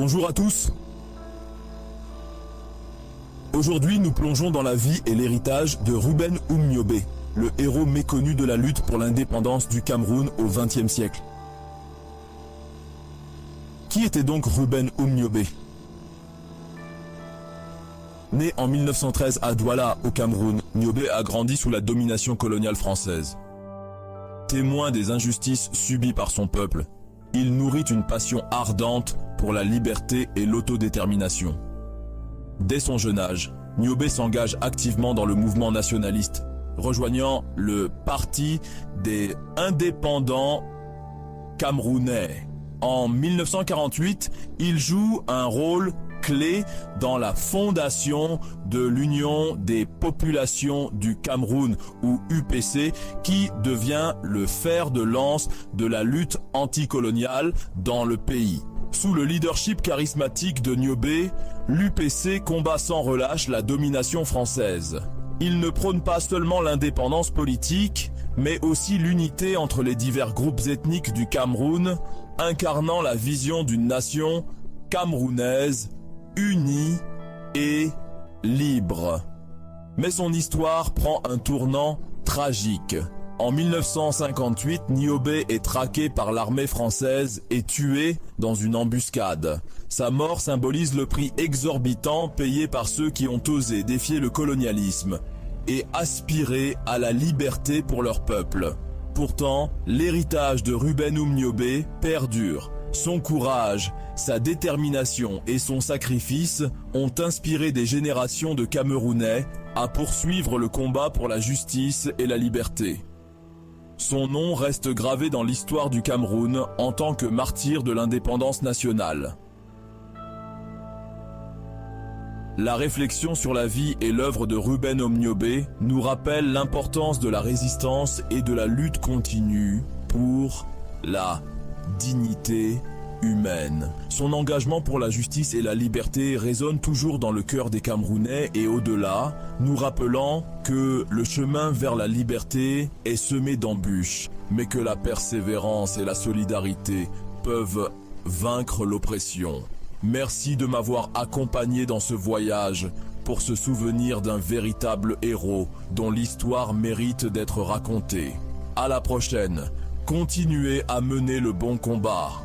Bonjour à tous. Aujourd'hui, nous plongeons dans la vie et l'héritage de Ruben Oumniobé, le héros méconnu de la lutte pour l'indépendance du Cameroun au XXe siècle. Qui était donc Ruben Oumniobé? Né en 1913 à Douala, au Cameroun, Niobé a grandi sous la domination coloniale française. Témoin des injustices subies par son peuple, il nourrit une passion ardente pour la liberté et l'autodétermination. Dès son jeune âge, Niobé s'engage activement dans le mouvement nationaliste, rejoignant le Parti des indépendants camerounais. En 1948, il joue un rôle clé dans la fondation de l'Union des populations du Cameroun, ou UPC, qui devient le fer de lance de la lutte anticoloniale dans le pays. Sous le leadership charismatique de Niobé, l'UPC combat sans relâche la domination française. Il ne prône pas seulement l'indépendance politique, mais aussi l'unité entre les divers groupes ethniques du Cameroun, incarnant la vision d'une nation camerounaise unie et libre. Mais son histoire prend un tournant tragique. En 1958, Niobé est traqué par l'armée française et tué dans une embuscade. Sa mort symbolise le prix exorbitant payé par ceux qui ont osé défier le colonialisme et aspirer à la liberté pour leur peuple. Pourtant, l'héritage de Ruben Oumniobé perdure. Son courage, sa détermination et son sacrifice ont inspiré des générations de Camerounais à poursuivre le combat pour la justice et la liberté. Son nom reste gravé dans l'histoire du Cameroun en tant que martyr de l'indépendance nationale. La réflexion sur la vie et l'œuvre de Ruben Oumniobé nous rappelle l'importance de la résistance et de la lutte continue pour la dignité humaine. Son engagement pour la justice et la liberté résonne toujours dans le cœur des Camerounais et au-delà, nous rappelant que le chemin vers la liberté est semé d'embûches, mais que la persévérance et la solidarité peuvent vaincre l'oppression. Merci de m'avoir accompagné dans ce voyage pour se souvenir d'un véritable héros dont l'histoire mérite d'être racontée. À la prochaine, continuez à mener le bon combat.